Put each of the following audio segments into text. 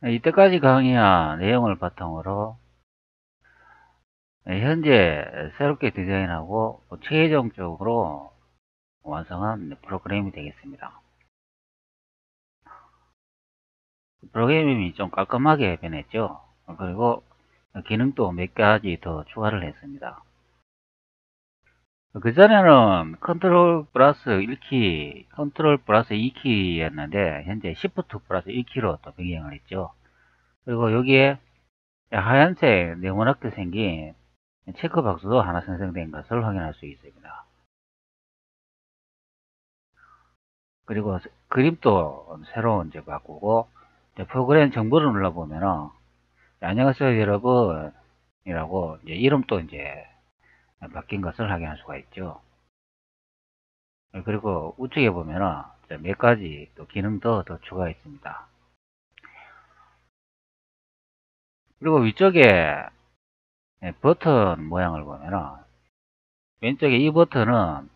이때까지 강의한 내용을 바탕으로 현재 새롭게 디자인하고 최종적으로 완성한 프로그램이 되겠습니다. 프로그램이 좀 깔끔하게 변했죠. 그리고 기능도 몇 가지 더 추가를 했습니다. 그전에는 컨트롤 플러스 1키, 컨트롤 플러스 2키였는데 현재 시프트 플러스 1키로 또 변경을 했죠. 그리고 여기에 하얀색 네모나게 생긴 체크박스도 하나 생성된 것을 확인할 수 있습니다. 그리고 그림도 새로 이제 바꾸고 프로그램 정보를 눌러보면은 안녕하세요 여러분 이라고 이제 이름도 이제 바뀐 것을 확인할 수가 있죠. 그리고 우측에 보면은 몇 가지 또 기능도 더 추가했습니다. 그리고 위쪽에 버튼 모양을 보면은 왼쪽에 이 버튼은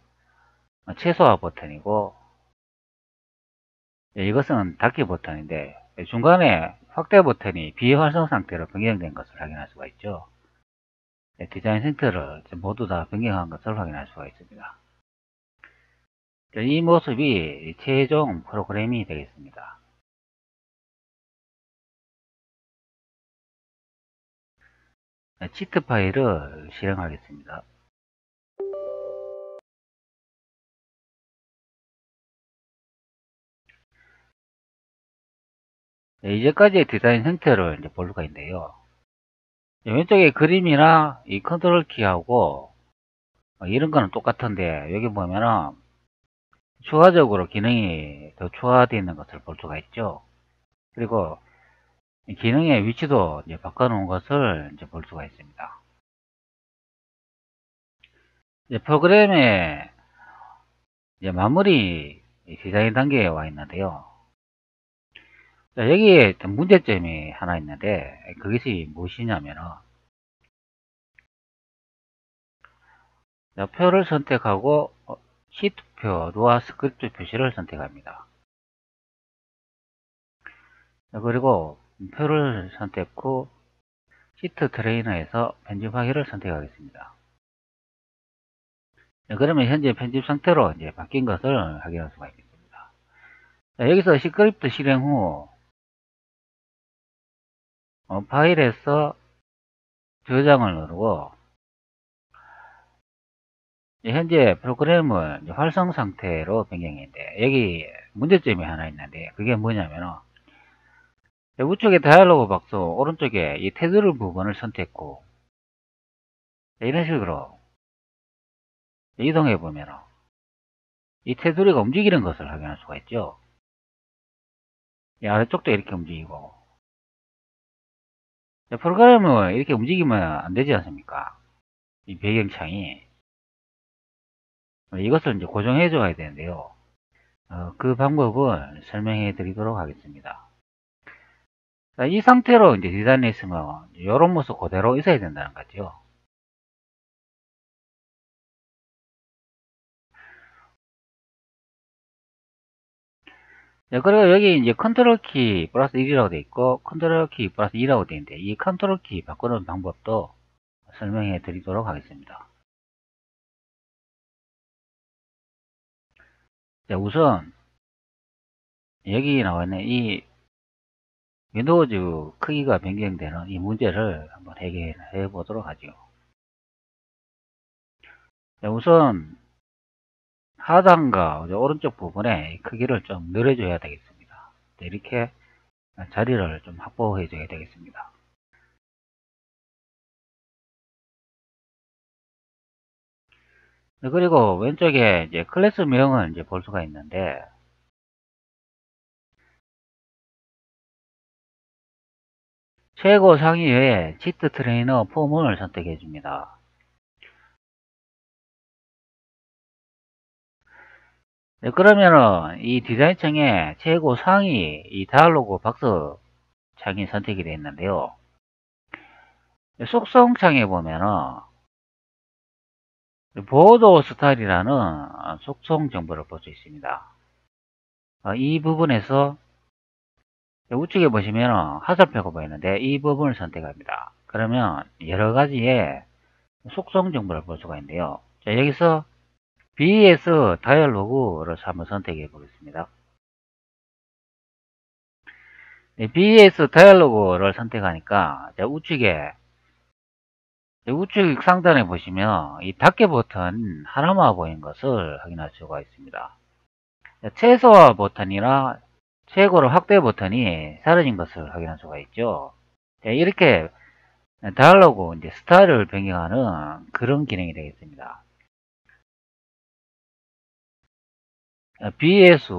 최소화 버튼이고 이것은 닫기 버튼인데 중간에 확대 버튼이 비활성 상태로 변경된 것을 확인할 수가 있죠. 디자인 생태를 모두 다 변경한 것을 확인할 수가 있습니다. 이 모습이 최종 프로그램이 되겠습니다. 치트 파일을 실행하겠습니다. 이제까지의 디자인 형태를 이제 볼 수가 있는데요. 왼쪽에 그림이나 이 컨트롤 키하고 이런 거는 똑같은데 여기 보면은 추가적으로 기능이 더 추가되어 있는 것을 볼 수가 있죠. 그리고 기능의 위치도 이제 바꿔놓은 것을 이제 볼 수가 있습니다. 이제 프로그램의 이제 마무리 디자인 단계에 와 있는데요. 자, 여기에 문제점이 하나 있는데 그것이 무엇이냐면은 표를 선택하고 시트표, 루아 스크립트 표시를 선택합니다. 그리고 표를 선택 후 시트 트레이너에서 편집하기를 선택하겠습니다. 그러면 현재 편집 상태로 이제 바뀐 것을 확인할 수가 있겠습니다. 여기서 스크립트 실행 후 파일에서 저장을 누르고 현재 프로그램은 활성 상태로 변경했는데 여기 문제점이 하나 있는데 그게 뭐냐면 우측에 다이얼로그 박스 오른쪽에 이 테두리 부분을 선택 후 이런 식으로 이동해 보면 이 테두리가 움직이는 것을 확인할 수가 있죠. 이 아래쪽도 이렇게 움직이고 프로그램을 이렇게 움직이면 안 되지 않습니까? 이 배경창이 이것을 이제 고정해 줘야 되는데요. 그 방법을 설명해 드리도록 하겠습니다. 이 상태로 이제 디자인을 했으면 이런 모습 그대로 있어야 된다는 거죠. 그리고 여기 이제 컨트롤 키 플러스 1이라고 되어 있고 컨트롤 키 플러스 2라고 되어 있는데 이 컨트롤 키 바꾸는 방법도 설명해 드리도록 하겠습니다. 자, 우선 여기 나와 있는 이 윈도우즈 크기가 변경되는 이 문제를 한번 해결해 보도록 하죠. 자, 우선 하단과 오른쪽 부분에 크기를 좀 늘려줘야 되겠습니다. 이렇게 자리를 좀 확보해 줘야 되겠습니다. 그리고 왼쪽에 이제 클래스명을 이제 볼 수가 있는데 최고 상위에 치트 트레이너 폼을 선택해 줍니다. 그러면은 이 디자인 창에 최고 상위 이 다이얼로그 박스 창이 선택이 되어 있는데요. 속성 창에 보면은 보드 스타일이라는 속성 정보를 볼 수 있습니다. 이 부분에서 우측에 보시면 화살표가 보이는데 이 부분을 선택합니다. 그러면 여러 가지의 속성 정보를 볼 수가 있는데요. 자, 여기서 BS 다이얼로그를 한번 선택해 보겠습니다. BS 다이얼로그를 선택하니까 우측 상단에 보시면 이 닫기 버튼 하나만 보이는 것을 확인할 수가 있습니다. 최소화 버튼이나 최고로 확대 버튼이 사라진 것을 확인할 수가 있죠. 이렇게 다이얼로그 이제 스타일을 변경하는 그런 기능이 되겠습니다. BS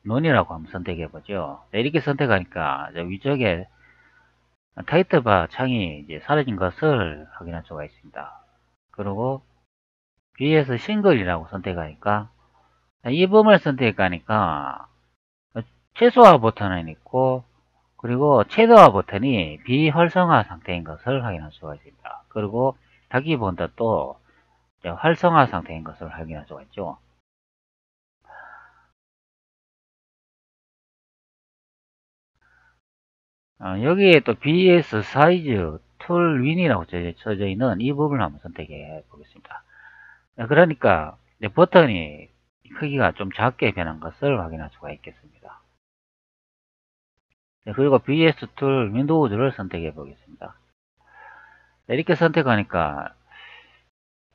논이라고 한번 선택해 보죠. 이렇게 선택하니까 위쪽에 타이틀바 창이 이제 사라진 것을 확인할 수가 있습니다. 그리고 BS 싱글이라고 선택하니까 이 부분을 선택하니까 최소화 버튼은 있고 그리고 최대화 버튼이 비활성화 상태인 것을 확인할 수가 있습니다. 그리고 닫기 버튼도 활성화 상태인 것을 확인할 수가 있죠. 여기에 또 BS 사이즈 툴 윈이라고 써져 있는 이 부분을 한번 선택해 보겠습니다. 그러니까 버튼이 크기가 좀 작게 변한 것을 확인할 수가 있겠습니다. 그리고 BS 툴 윈도우즈를 선택해 보겠습니다. 이렇게 선택하니까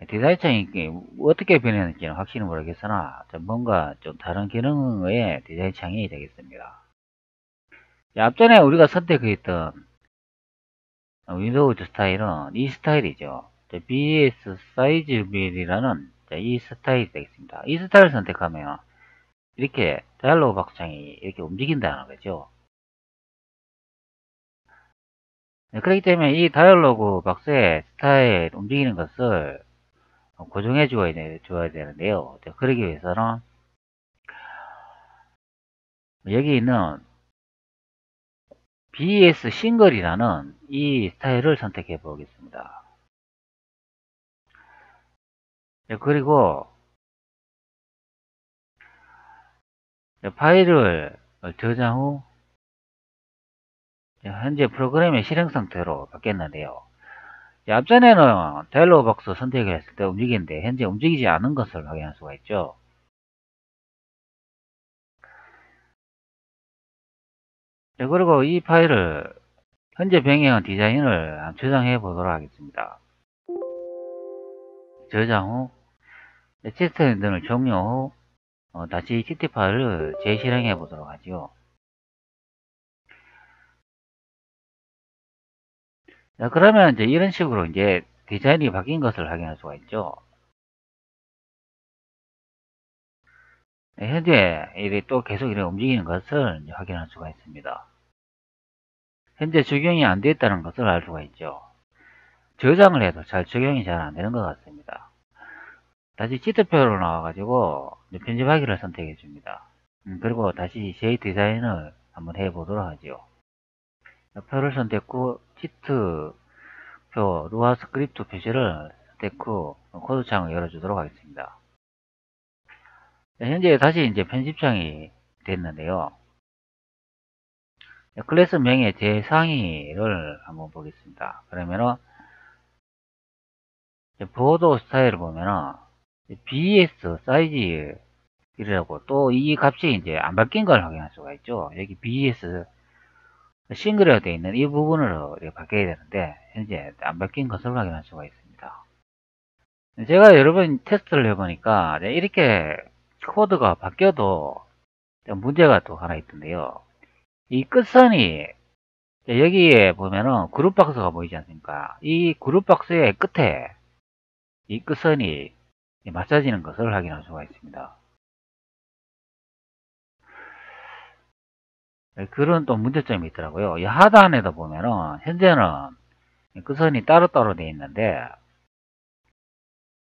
디자인창이 어떻게 변했는지는 확실히 모르겠으나 뭔가 좀 다른 기능의 디자인창이 되겠습니다. 앞전에 우리가 선택했던 윈도우즈 스타일은 이 스타일이죠. BS 사이즈 빌이라는 이 스타일이 되겠습니다. 이 스타일을 선택하면 이렇게 다이얼로그 박스창이 이렇게 움직인다는 거죠. 그렇기 때문에 이 다이얼로그 박스의 스타일 움직이는 것을 고정해 줘야 되는데요. 그러기 위해서는 여기 있는 BS 싱글이라는 이 스타일을 선택해 보겠습니다. 그리고 파일을 저장 후 현재 프로그램의 실행 상태로 바뀌었는데요. 앞전에는 다이얼로그 박스 선택을 했을 때 움직이는데 현재 움직이지 않은 것을 확인할 수가 있죠. 그리고 이 파일을 현재 변경한 디자인을 저장해 보도록 하겠습니다. 저장 후 테스트 등을 종료 후 다시 TT 파일을 재실행해 보도록 하죠. 그러면 이제 이런 식으로 이제 디자인이 바뀐 것을 확인할 수가 있죠. 현재 이게 또 계속 이렇게 움직이는 것을 확인할 수가 있습니다. 현재 적용이 안 되었다는 것을 알 수가 있죠. 저장을 해도 적용이 잘 안 되는 것 같습니다. 다시 치트표로 나와가지고 편집하기를 선택해 줍니다. 그리고 다시 재디자인을 한번 해보도록 하죠. 표를 선택 후 치트표 루아 스크립트 표시를 선택 후 코드창을 열어주도록 하겠습니다. 현재 다시 이제 편집창이 됐는데요. 클래스 명의 제상위를 한번 보겠습니다. 그러면은 보도 스타일을 보면은 BS 사이즈 이라고 또 이 값이 이제 안 바뀐 걸 확인할 수가 있죠. 여기 BS 싱글화 되어 있는 이 부분으로 이렇게 바뀌어야 되는데 현재 안 바뀐 것을 확인할 수가 있습니다. 제가 여러 번 테스트를 해보니까 이렇게 코드가 바뀌어도 문제가 또 하나 있던데요. 이 끝선이 여기에 보면은 그룹 박스가 보이지 않습니까? 이 그룹 박스의 끝에 이 끝선이 맞춰지는 것을 확인할 수가 있습니다. 그런 또 문제점이 있더라고요. 이 하단에도 보면은 현재는 끝선이 따로따로 되어 있는데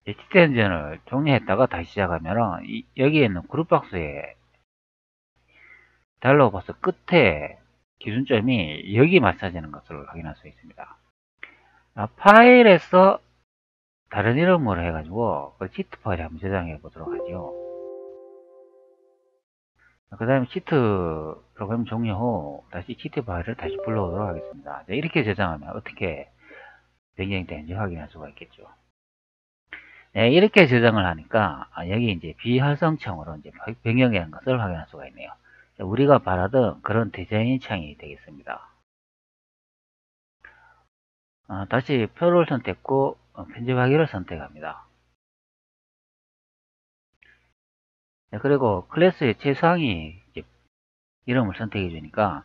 HT 엔진을 종료했다가 다시 시작하면은 여기에 있는 그룹 박스에 다이얼로그 박스 끝에 기준점이 여기 맞춰지는 것을 확인할 수 있습니다. 파일에서 다른 이름으로 해가지고 그 치트 파일에 한번 저장해 보도록 하죠. 그 다음에 치트 프로그램 종료 후 다시 치트 파일을 다시 불러오도록 하겠습니다. 이렇게 저장하면 어떻게 변경이 되는지 확인할 수가 있겠죠. 네, 이렇게 저장을 하니까 여기 이제 비활성창으로 이제 변경이라는 것을 확인할 수가 있네요. 우리가 바라던 그런 디자인 창이 되겠습니다. 다시 표를 선택 후 편집하기를 선택합니다. 네, 그리고 클래스의 최상위 이름을 선택해 주니까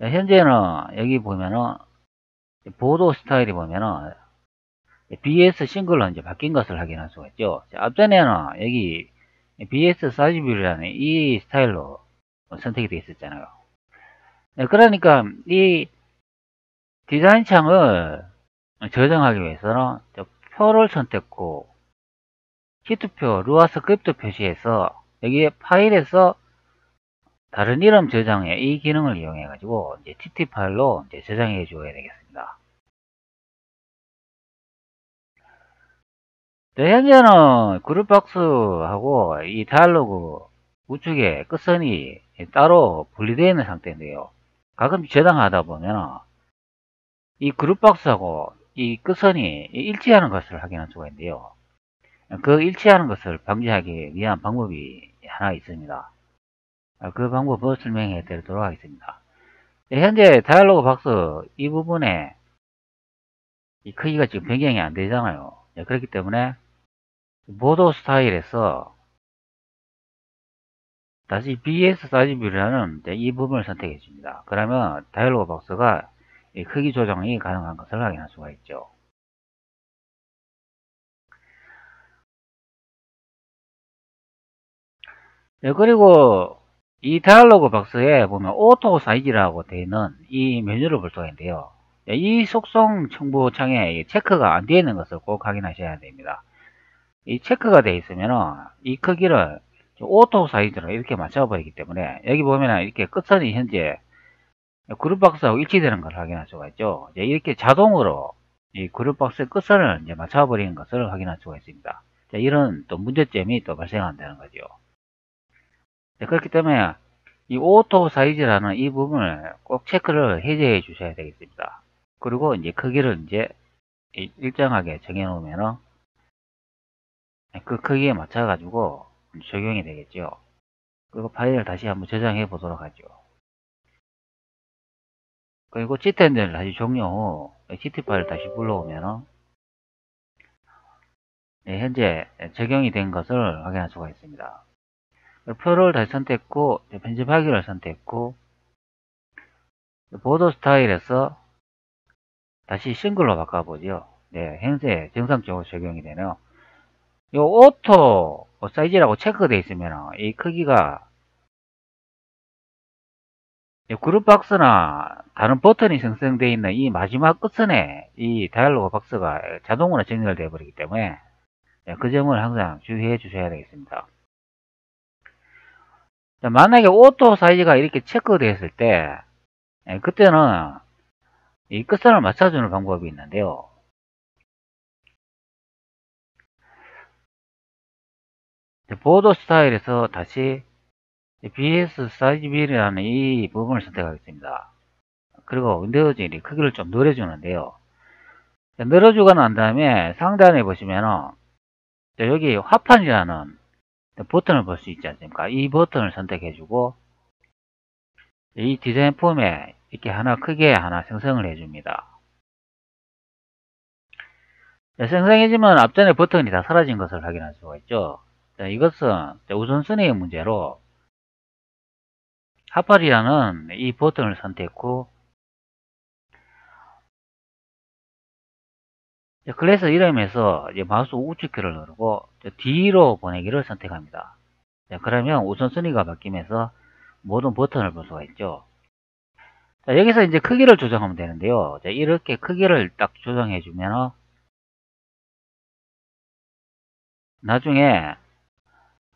현재는 여기 보면은 보도 스타일이 보면은 BS 싱글로 이제 바뀐 것을 확인할 수가 있죠. 앞전에는 여기 BS 사이즈뷰라는 이 스타일로 선택이 되어 있었잖아요. 네, 그러니까 이 디자인 창을 저장하기 위해서는 표를 선택 후 히트표 루아 스크립트 표시해서 여기에 파일에서 다른 이름 저장에 이 기능을 이용해 가지고 이제 TT 파일로 이제 저장해 줘야 되겠습니다. 네, 현재는 그룹박스하고 이 다이얼로그 우측에 끝선이 따로 분리되어 있는 상태인데요. 가끔 저장하다 보면 이 그룹박스하고 이 끝선이 일치하는 것을 확인할 수가 있는데요. 그 일치하는 것을 방지하기 위한 방법이 하나 있습니다. 그 방법을 설명해 드리도록 하겠습니다. 현재 다이얼로그 박스 이 부분에 이 크기가 지금 변경이 안 되잖아요. 그렇기 때문에 보도 스타일에서 다시 BS 사이즈뷰라는 이 부분을 선택해 줍니다. 그러면 다이얼로그 박스가 크기 조정이 가능한 것을 확인할 수가 있죠. 네, 그리고 이 다이얼로그 박스에 보면 오토 사이즈라고 되어 있는 이 메뉴를 볼 수가 있는데요. 이 속성 첨부 창에 체크가 안 되어 있는 것을 꼭 확인하셔야 됩니다. 이 체크가 되어 있으면 이 크기를 오토 사이즈로 이렇게 맞춰버리기 때문에 여기 보면 이렇게 끝선이 현재 그룹박스하고 일치되는 걸 확인할 수가 있죠. 이렇게 자동으로 이 그룹박스의 끝선을 이제 맞춰버리는 것을 확인할 수가 있습니다. 이런 또 문제점이 또 발생한다는 거죠. 그렇기 때문에 이 오토 사이즈라는 이 부분을 꼭 체크를 해제해 주셔야 되겠습니다. 그리고 이제 크기를 이제 일정하게 정해 놓으면 그 크기에 맞춰 가지고 적용이 되겠죠. 그리고 파일을 다시 한번 저장해 보도록 하죠. 그리고 치트핸들을 다시 종료 후 CT 파일을 다시 불러오면 현재 적용이 된 것을 확인할 수가 있습니다. 표를 다시 선택 후 편집하기를 선택 후 보도 스타일에서 다시 싱글로 바꿔보죠. 네, 현재 정상적으로 적용이 되네요. 이 오토 사이즈라고 체크되어 있으면 이 크기가 그룹 박스나 다른 버튼이 생성되어 있는 이 마지막 끝선에 이 다이얼로그 박스가 자동으로 정렬되어 버리기 때문에 그 점을 항상 주의해 주셔야 되겠습니다. 만약에 오토 사이즈가 이렇게 체크되었을 때 그때는 이 끝선을 맞춰주는 방법이 있는데요. 보도 스타일에서 다시 BS 사이즈 비율이라는 이 부분을 선택하겠습니다. 그리고 윈도우즈의 크기를 좀 늘려주는데요. 늘어주고 난 다음에 상단에 보시면은 여기 화판이라는 버튼을 볼 수 있지 않습니까? 이 버튼을 선택해주고 이 디자인 폼에 이렇게 하나 크게 하나 생성을 해줍니다. 생성해지면 앞전에 버튼이 다 사라진 것을 확인할 수가 있죠. 이것은 우선순위의 문제로 핫팔이라는 이 버튼을 선택 후 클래스 이름에서 마우스 우측키를 누르고 뒤로 보내기를 선택합니다. 그러면 우선순위가 바뀌면서 모든 버튼을 볼 수가 있죠. 여기서 이제 크기를 조정하면 되는데요. 이렇게 크기를 딱 조정해 주면 나중에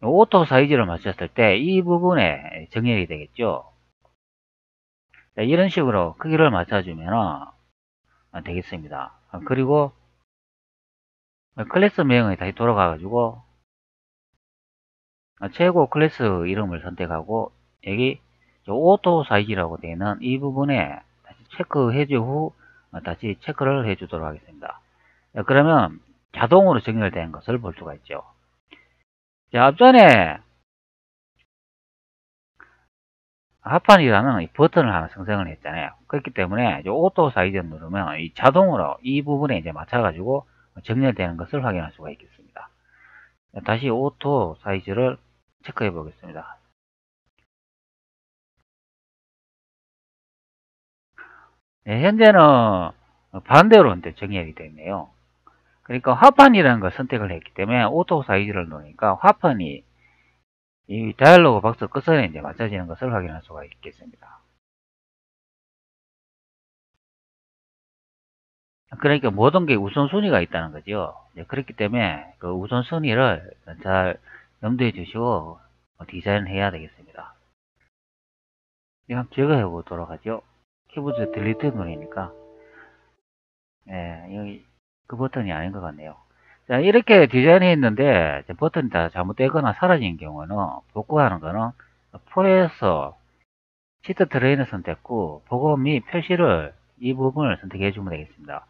오토 사이즈를 맞췄을 때 이 부분에 정렬이 되겠죠. 이런 식으로 크기를 맞춰주면 되겠습니다. 그리고 클래스 명령에 다시 돌아가 가지고 최고 클래스 이름을 선택하고 여기 오토 사이즈라고 되어 있는 이 부분에 다시 체크해 준 후 다시 체크를 해 주도록 하겠습니다. 그러면 자동으로 정렬된 것을 볼 수가 있죠. 자, 앞전에 하판이라는 이 버튼을 하나 생성을 했잖아요. 그렇기 때문에 오토 사이즈를 누르면 이 자동으로 이 부분에 이제 맞춰가지고 정렬되는 것을 확인할 수가 있겠습니다. 다시 오토 사이즈를 체크해 보겠습니다. 네, 현재는 반대로 이제 정렬이 되어 있네요. 그러니까 화판이라는 걸 선택을 했기 때문에 오토 사이즈를 누르니까 화판이 이 다이얼로그 박스 끝선에 이제 맞춰지는 것을 확인할 수가 있겠습니다. 그러니까 모든 게 우선순위가 있다는 거죠. 그렇기 때문에 그 우선순위를 잘 염두에 두시고 디자인을 해야 되겠습니다. 한번 제거해 보도록 하죠. 키보드 딜리트 누르니까 여기 그 버튼이 아닌 것 같네요. 자, 이렇게 디자인해 있는데 버튼이 다 잘못되거나 사라진 경우는 복구하는 거는 포에서 시트 트레이너 선택 후 보고 및 표시를 이 부분을 선택해 주면 되겠습니다.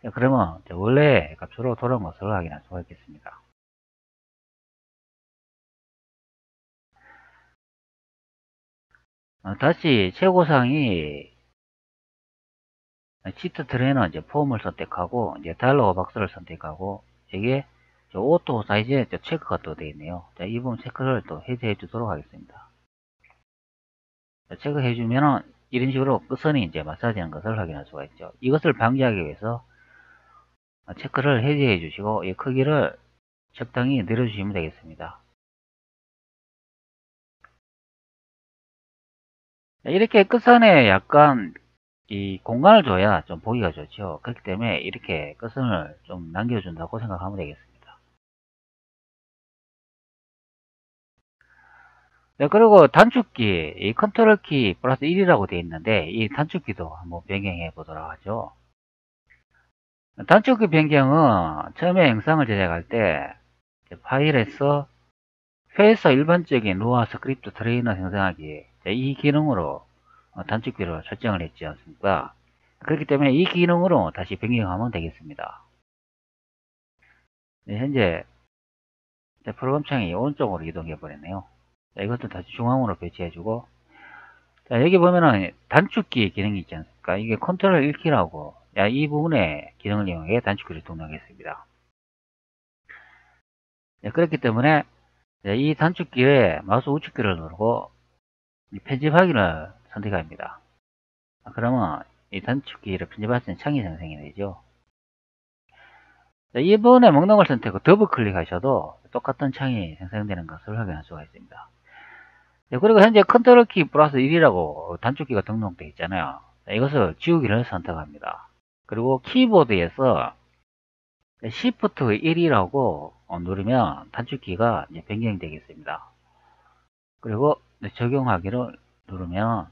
자, 그러면 원래 값으로 돌아온 것을 확인할 수가 있겠습니다. 다시 최고상이 시트 트레이너 이제 폼을 선택하고 이제 다이얼로그 박스를 선택하고 이게 오토 사이즈에 체크가 또 되어 있네요. 자, 이 부분 체크를 또 해제해 주도록 하겠습니다. 자, 체크해 주면은 이런 식으로 끝선이 이제 맞춰지는 것을 확인할 수가 있죠. 이것을 방지하기 위해서 체크를 해제해 주시고 이 크기를 적당히 늘려주시면 되겠습니다. 이렇게 끝선에 약간 이 공간을 줘야 좀 보기가 좋죠. 그렇기 때문에 이렇게 끝선을 좀 남겨준다고 생각하면 되겠습니다. 네, 그리고 단축키, 이 컨트롤 키 플러스 1이라고 되어 있는데 이 단축키도 한번 변경해 보도록 하죠. 단축키 변경은 처음에 영상을 제작할 때 파일에서 회사 일반적인 루아 스크립트 트레이너 생성하기 이 기능으로 단축키를 설정을 했지 않습니까? 그렇기 때문에 이 기능으로 다시 변경하면 되겠습니다. 네, 현재 프로그램 창이 오른쪽으로 이동해 버렸네요. 이것도 다시 중앙으로 배치해주고 자, 여기 보면은 단축키 기능이 있지 않습니까? 이게 컨트롤 1키라고 이 부분에 기능을 이용해 단축키를 등록했습니다. 그렇기 때문에 이 단축키에 마우스 우측키를 누르고 편집하기를 선택합니다. 그러면 이 단축키를 편집할 수 있는 창이 생성이 되죠. 이 부분에 목록을 선택하고 더블 클릭하셔도 똑같은 창이 생성되는 것을 확인할 수가 있습니다. 그리고 현재 컨트롤 키 플러스 1이라고 단축키가 등록되어 있잖아요. 이것을 지우기를 선택합니다. 그리고 키보드에서 Shift 1이라고 누르면 단축키가 이제 변경이 되겠습니다. 그리고 적용하기를 누르면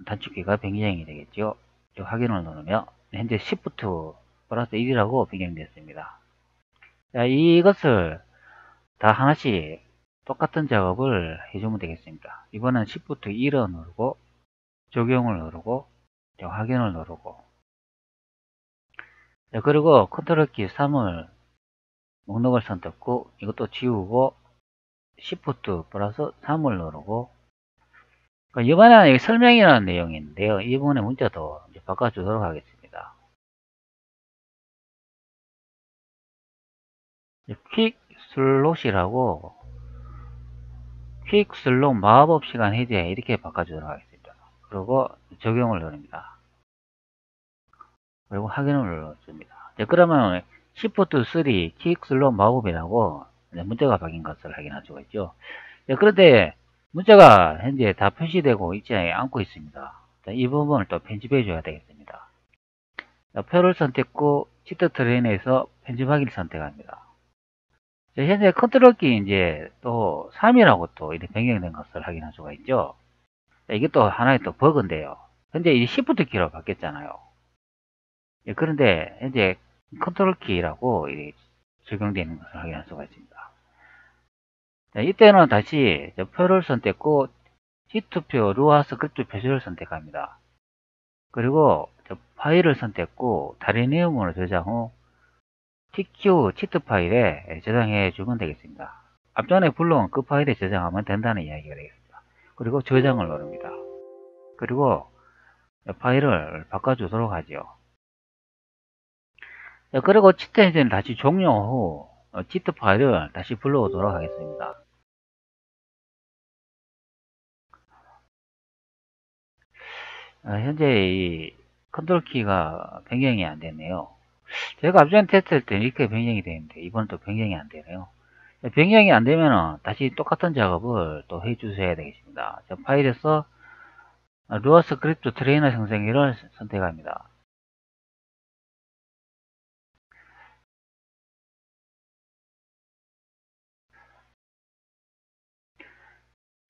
단축키가 변경이 되겠죠. 확인을 누르면 현재 Shift 플러스 1이라고 변경됐습니다. 자, 이것을 다 하나씩 똑같은 작업을 해주면 되겠습니다. 이번엔 Shift 1을 누르고 적용을 누르고 확인을 누르고 그리고 컨트롤 키 3을 목록을 선택 후 이것도 지우고 Shift 플러스 3을 누르고 이번에는 설명이라는 내용이 있는데요. 이 부분의 문자도 이제 바꿔주도록 하겠습니다. 퀵 슬롯이라고 퀵 슬롯 마법 시간 해제 이렇게 바꿔주도록 하겠습니다. 그리고 적용을 누릅니다. 그리고 확인을 눌러줍니다. 그러면 Shift 3 퀵 슬롯 마법이라고 문자가 바뀐 것을 확인할 수가 있죠. 그런데 문자가 현재 다 표시되고 있지 않고 있습니다. 이 부분을 또 편집해 줘야 되겠습니다. 표를 선택 후 시트 트레이너에서 편집하기를 선택합니다. 현재 컨트롤 키 이제 또 3이라고 또 이렇게 변경된 것을 확인할 수가 있죠. 이게 또 하나의 또 버그인데요. 현재 이 Shift 키로 바뀌었잖아요. 그런데 현재 컨트롤 키라고 적용되어 있는 것을 확인할 수가 있습니다. 이때는 다시 표를 선택 후 G투표 루아 스크립트 표시를 선택합니다. 그리고 파일을 선택 후 다른 이름으로 저장 후 TQ 치트 파일에 저장해 주면 되겠습니다. 앞전에 불러온 그 파일에 저장하면 된다는 이야기가 되겠습니다. 그리고 저장을 누릅니다. 그리고 파일을 바꿔주도록 하죠. 그리고 치트 엔진을 다시 종료 후 치트 파일을 다시 불러오도록 하겠습니다. 현재 이 컨트롤 키가 변경이 안 되네요. 제가 앞전 테스트할 때 이렇게 변경이 되는데 이번엔 또 변경이 안 되네요. 변경이 안 되면 다시 똑같은 작업을 또 해 주셔야 되겠습니다. 파일에서 루아 스크립트 트레이너 생성기를 선택합니다.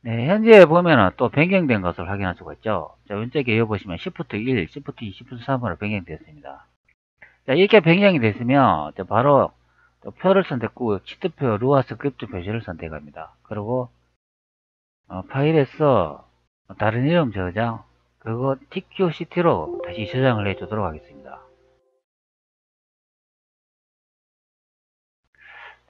네, 현재 보면은 또 변경된 것을 확인할 수가 있죠. 자, 왼쪽에 여기 보시면 Shift 1, Shift 2, Shift 3으로 변경되었습니다. 자, 이렇게 변경이 됐으면 바로 표를 선택 후 치트표 루아 스크립트 표시를 선택합니다. 그리고 파일에서 다른 이름 저장 그거 TQCT로 다시 저장을 해 주도록 하겠습니다.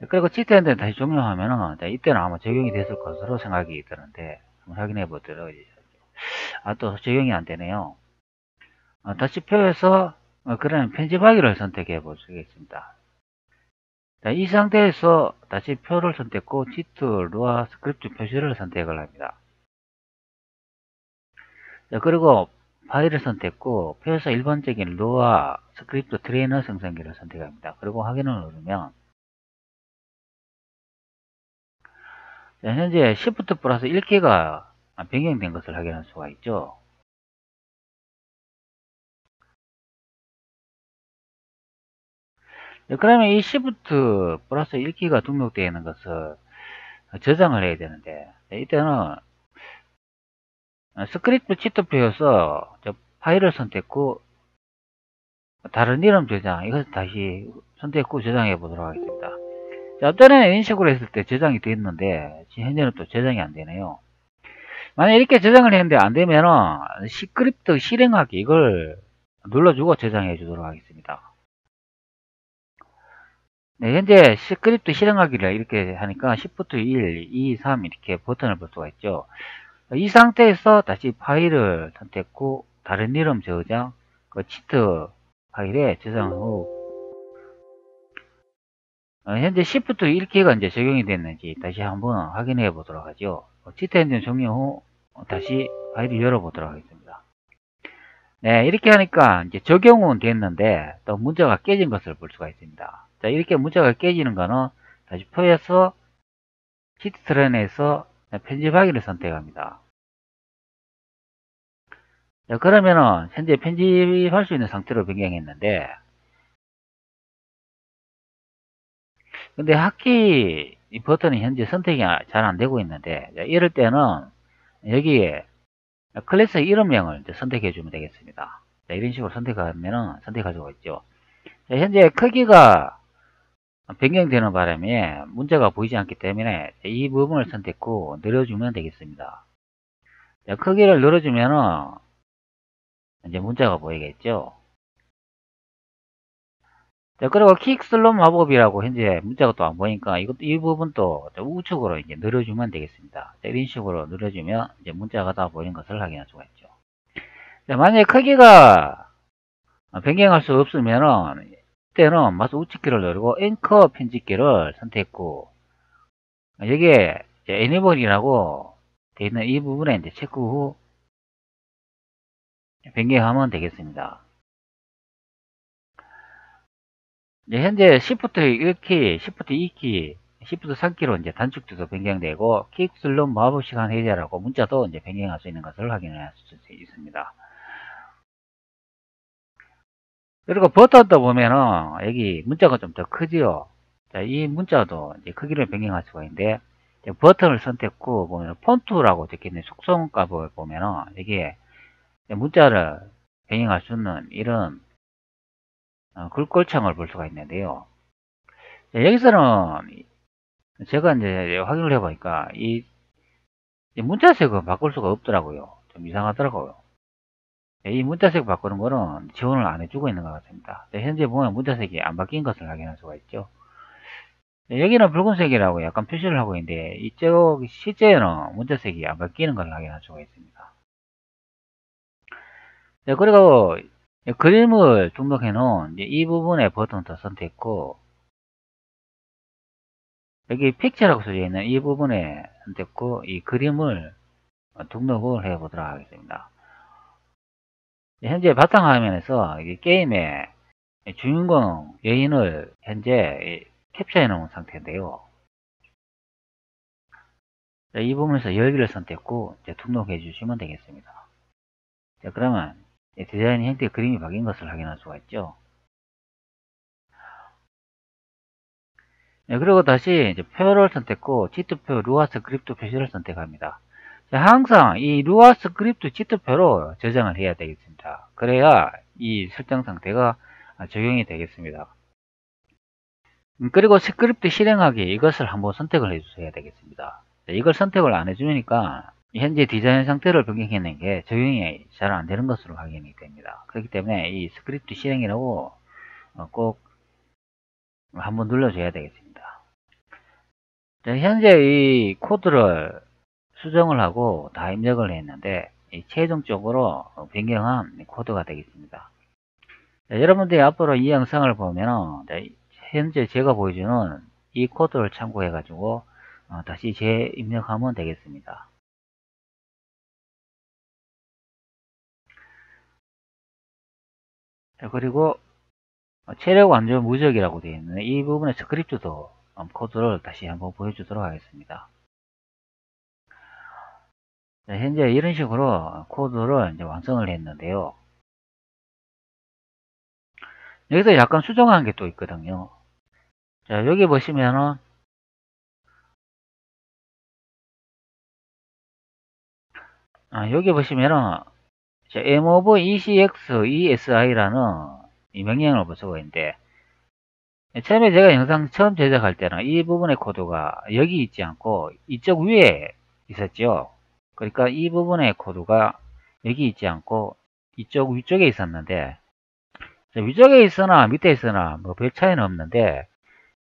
그리고 치트엔드는 다시 종료하면은 이때는 아마 적용이 됐을 것으로 생각이 드는데 한번 확인해 보도록 하겠습니다. 또 적용이 안 되네요. 다시 표에서 그러면 편집하기를 선택해 보시겠습니다. 자, 이 상태에서 다시 표를 선택 후 치트 루아 스크립트 표시를 선택을 합니다. 자, 그리고 파일을 선택 후 표에서 일반적인 루아 스크립트 트레이너 생성기를 선택합니다. 그리고 확인을 누르면 자, 현재 Shift 플러스 1키가 변경된 것을 확인할 수가 있죠. 자, 그러면 이 Shift 플러스 1키가 등록되어 있는 것을 저장을 해야 되는데 이때는 스크립트 치트표에서 파일을 선택 후 다른 이름 저장 이것을 다시 선택 후 저장해 보도록 하겠습니다. 자, 앞전에는 이런 식으로 했을 때 저장이 됐는데 지금 현재는 또 저장이 안 되네요. 만약 이렇게 저장을 했는데 안 되면은 스크립트 실행하기 이걸 눌러주고 저장해 주도록 하겠습니다. 네, 현재 스크립트 실행하기를 이렇게 하니까 Shift 1, 2, 3 이렇게 버튼을 볼 수가 있죠. 이 상태에서 다시 파일을 선택 후 다른 이름 저장 그 치트 파일에 저장 후 현재 Shift 1키가 이제 적용이 됐는지 다시 한번 확인해 보도록 하죠. 치트 엔진 종료 후 다시 파일을 열어 보도록 하겠습니다. 네, 이렇게 하니까 이제 적용은 됐는데 또 문자가 깨진 것을 볼 수가 있습니다. 자, 이렇게 문자가 깨지는 거는 다시 표에서 치트 트레인에서 편집하기를 선택합니다. 자, 그러면은 현재 편집할 수 있는 상태로 변경했는데 근데 하키 이 버튼이 현재 선택이 잘 안 되고 있는데 자, 이럴 때는 여기에 클래스 이름명을 선택해 주면 되겠습니다. 자, 이런 식으로 선택하면은 선택할 수가 있죠. 자, 현재 크기가 변경되는 바람에 문자가 보이지 않기 때문에 이 부분을 선택 후 늘려주면 되겠습니다. 자, 크기를 늘어주면은 이제 문자가 보이겠죠. 자, 그리고 킥 슬롯 마법이라고 현재 문자가 또 안 보니까 이 부분도 우측으로 이제 늘려주면 되겠습니다. 자, 이런 식으로 늘려주면 이제 문자가 다 보이는 것을 확인할 수가 있죠. 자, 만약에 크기가 변경할 수 없으면은 이때는 마우스 우측키를 누르고 앵커 편집키를 선택 후 여기에 애니멀이라고 되어 있는 이 부분에 이제 체크 후 변경하면 되겠습니다. 현재 Shift 1키, Shift 2키, Shift 3키로 이제 단축도도 변경되고 킥 슬롯 마법 시간 해제라고 문자도 이제 변경할 수 있는 것을 확인할 수 있습니다. 그리고 버튼도 보면은 여기 문자가 좀 더 크지요. 자, 이 문자도 이제 크기를 변경할 수가 있는데 버튼을 선택 후 보면 폰트라고 적혀있는 속성 값을 보면은 여기에 문자를 변경할 수 있는 이런 글꼴창을 볼 수가 있는데요. 자, 여기서는 제가 이제 확인을 해보니까 문자색은 바꿀 수가 없더라고요. 좀 이상하더라고요. 이 문자색 바꾸는 거는 지원을 안 해주고 있는 것 같습니다. 현재 보면 문자색이 안 바뀐 것을 확인할 수가 있죠. 여기는 붉은색이라고 약간 표시를 하고 있는데 이쪽 실제는 문자색이 안 바뀌는 걸 확인할 수가 있습니다. 그리고 그림을 등록해 놓은 이 부분의 버튼도 선택했고, 여기 픽처라고 써져 있는 이 부분에 선택했고, 이 그림을 등록을 해 보도록 하겠습니다. 현재 바탕화면에서 게임의 주인공 여인을 현재 캡처해 놓은 상태인데요. 이 부분에서 열기를 선택했고 등록해 주시면 되겠습니다. 자, 그러면 디자인 형태의 그림이 바뀐 것을 확인할 수가 있죠. 그리고 다시 이제 표를 선택했고 지트표 루아 스크립트 표시를 선택합니다. 자, 항상 이 루아 스크립트 지트표로 저장을 해야 되겠습니다. 그래야 이 설정 상태가 적용이 되겠습니다. 그리고 스크립트 실행하기 이것을 한번 선택을 해 주셔야 되겠습니다. 이걸 선택을 안 해주니까 현재 디자인 상태를 변경해낸 게 적용이 잘 안 되는 것으로 확인이 됩니다. 그렇기 때문에 이 스크립트 실행이라고 꼭 한번 눌러줘야 되겠습니다. 자, 현재 이 코드를 수정을 하고 다 입력을 했는데 최종적으로 변경한 코드가 되겠습니다. 자, 여러분들이 앞으로 이 영상을 보면 현재 제가 보여주는 이 코드를 참고해 가지고 다시 재입력하면 되겠습니다. 자, 그리고 체력 완전 무적이라고 되어 있는 이 부분의 스크립트도 코드를 다시 한번 보여주도록 하겠습니다. 자, 현재 이런 식으로 코드를 이제 완성을 했는데요. 여기서 약간 수정한 게 또 있거든요. 자, 여기 보시면은 여기 보시면은 mov ecx esi라는 이 명령을 쓰고 있는데 처음에 제가 영상 처음 제작할 때는 이 부분의 코드가 여기 있지 않고 이쪽 위에 있었죠. 그러니까 이 부분의 코드가 여기 있지 않고 이쪽 위쪽에 있었는데 위쪽에 있으나 밑에 있으나 뭐 별 차이는 없는데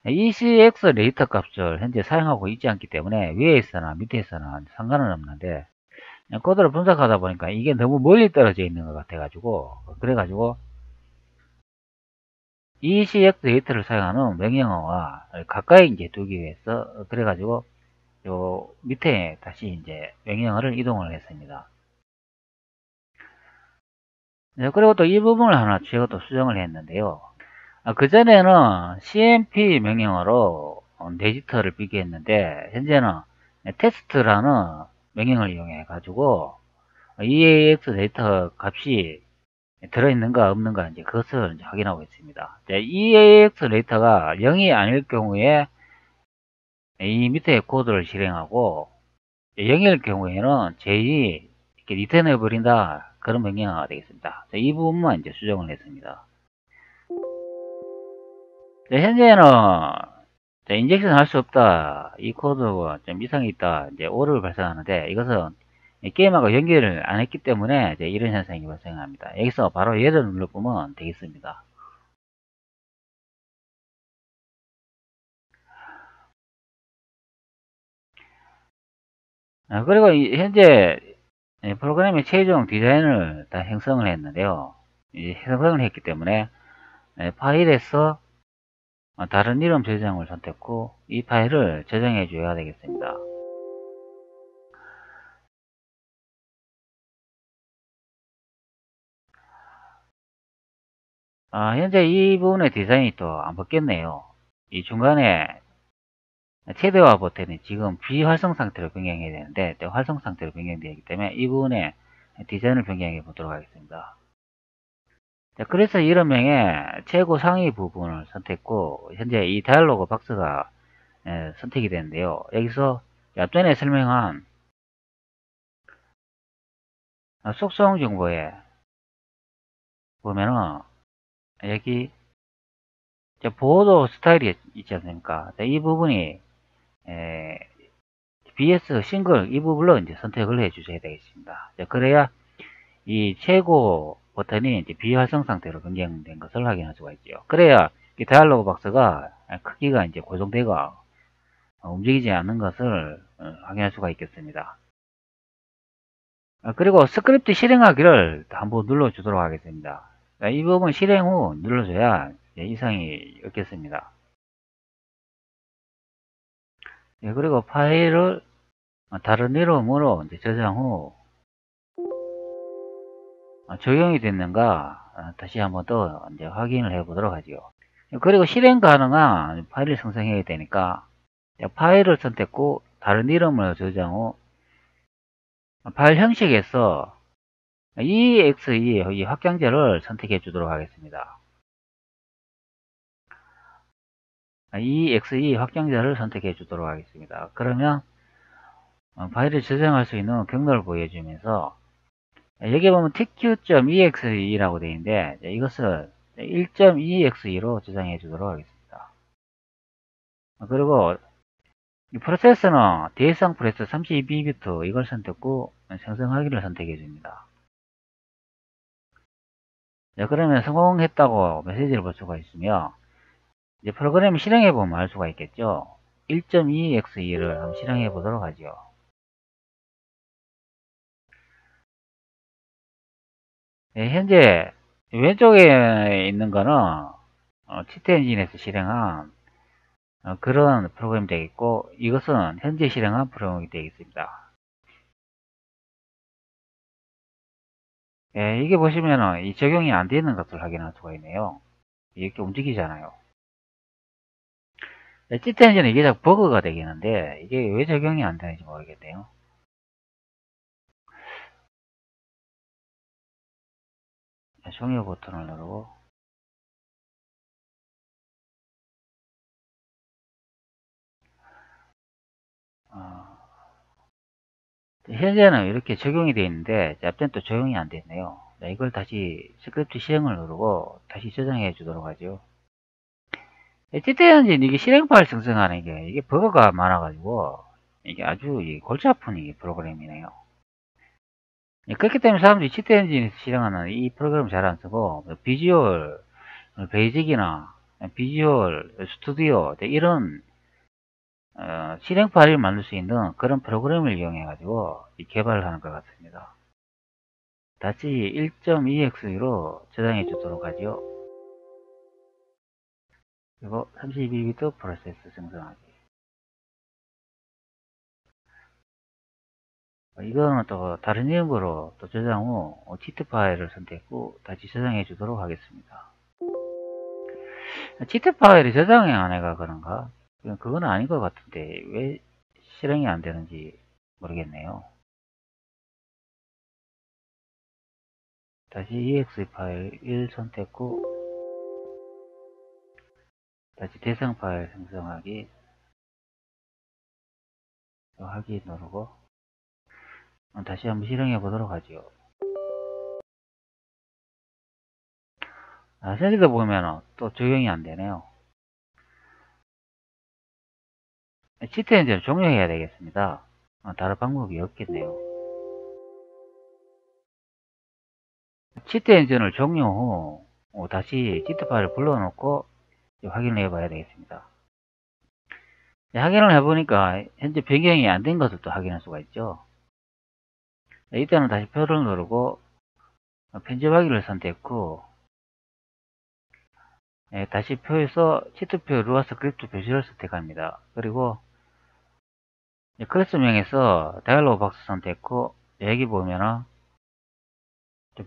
ECX 레이터 값을 현재 사용하고 있지 않기 때문에 위에 있으나 밑에 있으나 상관은 없는데 코드를 분석하다 보니까 이게 너무 멀리 떨어져 있는 것 같아 가지고 그래가지고 ECX 데이터를 사용하는 명령어와 가까이 이제 두기 위해서 그래가지고 요 밑에 다시 이제 명령어를 이동을 했습니다. 네, 그리고 또 이 부분을 하나 제가 또 수정을 했는데요. 그전에는 CMP 명령어로 데이터를 비교했는데 현재는 테스트라는 명령을 이용해 가지고 EAX 데이터 값이 들어있는가 없는가 이제 그것을 이제 확인하고 있습니다. EAX 데이터가 0이 아닐 경우에 이 밑에 코드를 실행하고 0일 경우에는 j 이렇게 리턴해 버린다 그런 명령어가 되겠습니다. 이 부분만 이제 수정을 했습니다. 현재는 인젝션 할 수 없다. 이 코드가 좀 이상이 있다. 이제 오류를 발생하는데 이것은 게임하고 연결을 안 했기 때문에 이제 이런 현상이 발생합니다. 여기서 바로 얘를 눌러보면 되겠습니다. 그리고 현재 프로그램의 최종 디자인을 다 형성을 했는데요. 형성을 했기 때문에 파일에서 다른 이름 저장을 선택했고 이 파일을 저장해 줘야 되겠습니다. 현재 이 부분의 디자인이 또 안 바뀌었네요. 이 중간에 최대화 버튼이 지금 비활성 상태로 변경해야 되는데 활성 상태로 변경되기 때문에 이 부분에 디자인을 변경해 보도록 하겠습니다. 자, 그래서 이름명의 최고 상위 부분을 선택했고 현재 이 다이얼로그 박스가 선택이 되는데요. 여기서 앞전에 설명한 속성 정보에 보면은 여기 보호도 스타일이 있지 않습니까? 이 부분이 BS 싱글 이 부분로 이제 선택을 해 주셔야 되겠습니다. 그래야 이 최고 버튼이 이제 비활성 상태로 변경된 것을 확인할 수가 있죠. 그래야 이 다이얼로그 박스가 크기가 이제 고정되고 움직이지 않는 것을 확인할 수가 있겠습니다. 그리고 스크립트 실행하기를 한번 눌러주도록 하겠습니다. 이 부분 실행 후 눌러줘야 이상이 없겠습니다. 그리고 파일을 다른 이름으로 이제 저장 후 적용이 됐는가 다시 한번 더 이제 확인을 해 보도록 하죠. 그리고 실행 가능한 파일을 생성해야 되니까 파일을 선택 후 다른 이름을 저장 후 파일 형식에서 exe 이 확장자를 선택해 주도록 하겠습니다. exe 확장자를 선택해 주도록 하겠습니다. 그러면 파일을 저장할 수 있는 경로를 보여주면서 여기 보면 tq.exe라고 되어 있는데 이것을 1.exe로 저장해 주도록 하겠습니다. 그리고 이 프로세스는 대상 프레스 32비트 이걸 선택 후 생성하기를 선택해 줍니다. 그러면 성공했다고 메시지를 볼 수가 있으며 이제 프로그램 실행해 보면 알 수가 있겠죠. 1.2exe를 한번 실행해 보도록 하죠. 현재 왼쪽에 있는 거는 치트 엔진에서 실행한 그런 프로그램이 되겠고 이것은 현재 실행한 프로그램이 되겠습니다. 이게 보시면은 이 적용이 안 되는 것을 확인할 수가 있네요. 이렇게 움직이잖아요. 치트 엔진은 이게 자꾸 버그가 되겠는데 이게 왜 적용이 안 되는지 모르겠네요. 종료 버튼을 누르고 현재는 이렇게 적용이 되어 있는데 앞전 또 적용이 안 됐네요. 이걸 다시 스크립트 실행을 누르고 다시 저장해 주도록 하죠. 치트 엔진 이게 실행 파일 생성하는 게 이게 버그가 많아가지고 이게 아주 골치 아픈 이 프로그램이네요. 그렇기 때문에 사람들이 치트 엔진에서 실행하는 이 프로그램을 잘 안 쓰고 비주얼 베이직이나 비주얼 스튜디오 이런 실행 파일을 만들 수 있는 그런 프로그램을 이용해 가지고 개발을 하는 것 같습니다. 다시 1.exe로 저장해 주도록 하죠. 그리고 32비트 프로세스 생성하기. 이거는 또 다른 이름으로 또 저장 후 치트 파일을 선택 후 다시 저장해 주도록 하겠습니다. 치트 파일이 저장이 안 해가 그런가? 그건 아닌 것 같은데 왜 실행이 안 되는지 모르겠네요. 다시 exe 파일 1 선택 후 다시 대상 파일 생성하기 확인 누르고 다시 한번 실행해 보도록 하죠. 여기도 보면 또 적용이 안 되네요. 치트 엔진을 종료해야 되겠습니다. 다른 방법이 없겠네요. 치트 엔진을 종료 후 다시 치트 파일을 불러놓고 확인을 해봐야 되겠습니다. 확인을 해보니까 현재 변경이 안 된 것을 또 확인할 수가 있죠. 이때는 다시 표를 누르고 편집하기를 선택 후 다시 표에서 치트표 루아 스크립트 표시를 선택합니다. 그리고 클래스명에서 다이얼로그 박스 선택 후 여기 보면은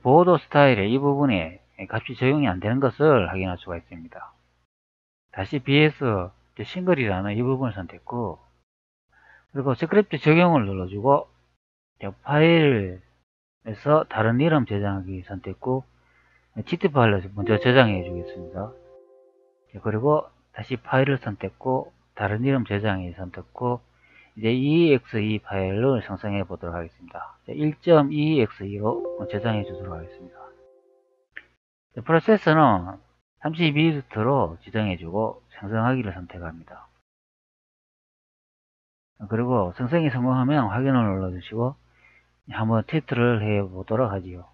보드 스타일의 이 부분에 값이 적용이 안 되는 것을 확인할 수가 있습니다. 다시 BS 싱글이라는 이 부분을 선택 후 그리고 스크립트 적용을 눌러주고 파일에서 다른 이름 저장하기 선택 후 치트 파일로 먼저 저장해 주겠습니다. 그리고 다시 파일을 선택 후 다른 이름 저장해 선택 후 이제 exe 파일을 생성해 보도록 하겠습니다. 1.exe로 저장해 주도록 하겠습니다. 프로세서는 32비트로 지정해 주고 생성하기를 선택합니다. 그리고 생성이 성공하면 확인을 눌러주시고 한번 테스트를 해 보도록 하지요.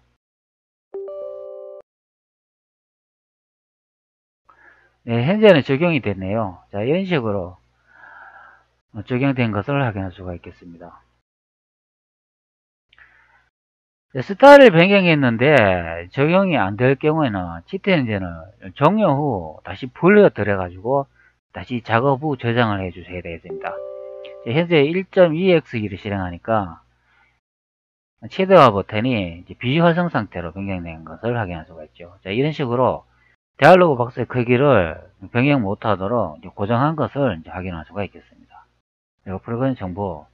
네, 현재는 적용이 됐네요. 자, 이런 식으로 적용된 것을 확인할 수가 있겠습니다. 스타일을 변경했는데 적용이 안 될 경우에는 치트 엔진을 종료 후 다시 불러 들여 가지고 다시 작업 후 저장을 해 주셔야 되겠습니다. 현재 1.2x기를 실행하니까 최대화 버튼이 비활성 상태로 변경된 것을 확인할 수가 있죠. 자, 이런 식으로 다이얼로그 박스의 크기를 변경 못하도록 고정한 것을 확인할 수가 있겠습니다. 그리고 프로그램 정보,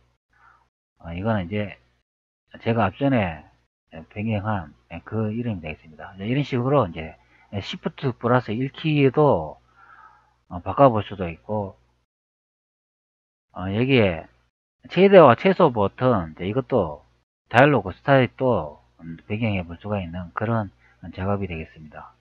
이거는 이제 제가 앞전에 변경한 그 이름이 되겠습니다. 이런 식으로 이제 Shift 플러스 1키도 바꿔볼 수도 있고, 여기에 최대와 최소 버튼, 이것도 다이얼로그 스타일도 변경해 볼 수가 있는 그런 작업이 되겠습니다.